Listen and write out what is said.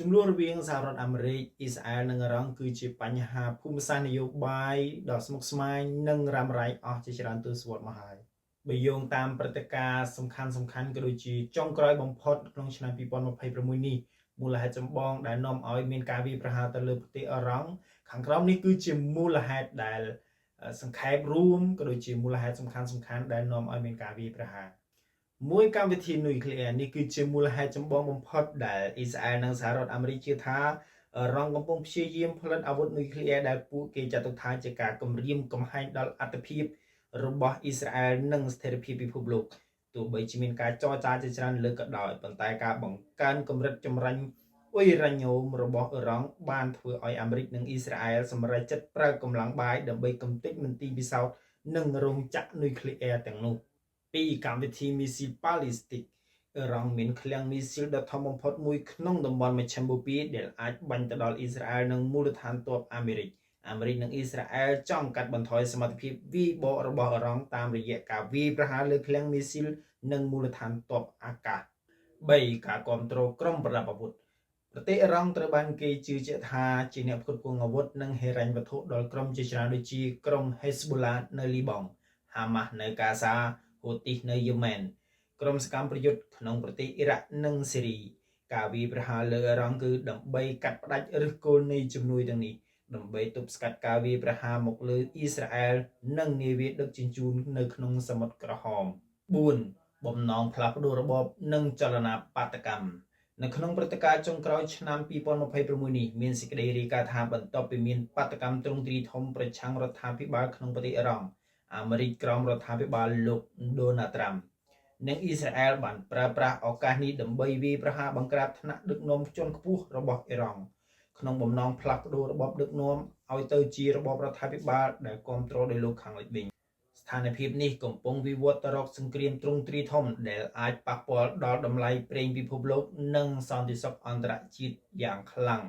ចំនួនរវាងសហរដ្ឋអាមេរិកអ៊ីស្រាអែលនិងអ៊ីរ៉ង់គឺជាបញ្ហាភូមិសាស្ត្រនយោបាយដ៏ស្មុគស្មាញនិងរ៉ាំរ៉ៃអស់ជាច្រើនទសវត្សរ៍មកហើយបើយោងតាមព្រឹត្តិការណ៍សំខាន់ក៏ដូចជាចុងក្រោយបំផុតក្នុងឆ្នាំ2026នេះមូលហេតុចម្បងដែលនាំឲ្យមានការវាយប្រហារទៅលើប្រទេសអ៊ីរ៉ង់ខាងក្រោមនេះគឺជាមូលហេតុដែលសង្ខេបរួមក៏ដូចជាមូលហេតុសំខាន់ដែលនាំឲ្យមានការវាយប្រហារមួយកម្មវិធីនុយក្លេអ៊ែរនេះគឺជាមូលហេតុចម្បងបំផុតដែលអ៊ីស្រាអែលនិងសហរដ្ឋអាមេរិកជឿថារងកំពុងព្យាយាមផលិតអាវុធនុយក្លេអ៊ែរដែលពួកគេចាត់ទុកថាជាការគំរាមកំហែងដល់អត្ថប្រយោជន៍របស់អ៊ីស្រាអែលនិងស្ថិរភាពពិភពលោកទោះបីជាមានការចរចាជាច្រើនលើកក៏ដោយប៉ុន្តែការបង្កើនកម្រិតចម្រាញ់អ៊ុយរ៉ាញ៉ូមរបស់អ៊ីរ៉ង់បានធ្វើឲ្យអាមេរិកនិងអ៊ីស្រាអែលសម្រេចចិត្តប្រើកម្លាំងបាយដើម្បីកំទេចមន្ទីរពិសោធន៍និងរោងចក្រនុយក្លេអ៊ែរទាំងនោះពីកម្មវិធីមីស៊ីលប៉ាឡេស្ទិកអ៊ីរ៉ង់មានឃ្លាំងមីស៊ីលដ៏ធំបំផុតមួយក្នុងតំបន់មជ្ឈិមបូព៌ាដែលអាចបាញ់ទៅដល់អ៊ីស្រាអែលនិងមូលដ្ឋានទ័ពអាមេរិកនិងអ៊ីស្រាអែលចង់កាត់បន្ថយសមត្ថភាពវាយបករបស់អ៊ីរ៉ង់តាមរយៈការវាយប្រហារលើឃ្លាំងមីស៊ីលនិងមូលដ្ឋានទ័ពអាកាស3ការគ្រប់គ្រងក្រុមប្រដាប់អាវុធប្រទេសអ៊ីរ៉ង់ត្រូវបានគេជឿជាក់ថាជាអ្នកផ្គត់ផ្គង់អាវុធនិងហិរញ្ញវត្ថុដល់ក្រុមជាច្រើនដូចជាក្រុម Hezbollah នៅលីបង់ Hamas នៅកាហ្សា ហូទីនៅយេម៉ែនក្រុមសកម្មប្រយុទ្ធក្នុងប្រទេសអ៊ីរ៉ាក់និងសេរីការវាយប្រហារលើអ៊ីរ៉ង់គឺដើម្បីកាត់ផ្តាច់ឫសគល់នៃជំនួយទាំងនេះដើម្បីទប់ស្កាត់ការវាយប្រហារមកលើអ៊ីស្រាអែលនិងនាវាដឹកជញ្ជូននៅក្នុងសមុទ្រក្រហម4បំណងផ្លាស់ប្ដូររបបនិងចលនាបាតកម្មនៅក្នុងព្រឹត្តិការណ៍ចុងក្រោយឆ្នាំ2026នេះមានសេចក្តីរាយការណ៍ថាបន្ទាប់ពីមានបាតកម្មទ្រង់ទ្រាយធំប្រឆាំងរដ្ឋាភិបាលក្នុងប្រទេសអ៊ីរ៉ង់អាមេរិកក្រោមរដ្ឋាភិបាលលោកដូណាល់ត្រាំនិងអ៊ីស្រាអែលបានប្រើប្រាស់ឱកាសនេះដើម្បីវាយប្រហារបង្ក្រាបថ្នាក់ដឹកនាំជាន់ខ្ពស់របស់អ៊ីរ៉ង់ក្នុងបំណងផ្លាស់ប្ដូររបបដឹកនាំឲ្យទៅជារបបរដ្ឋាភិបាលដែលគ្រប់គ្រងដោយលោកខាងលិចវិញស្ថានភាពនេះកំពុងវិវត្តទៅរកសង្គ្រាមទ្រង់ទ្រាយធំដែលអាចប៉ះពាល់ដល់តម្លៃប្រេងពិភពលោកនិងសន្តិសុខអន្តរជាតិយ៉ាងខ្លាំង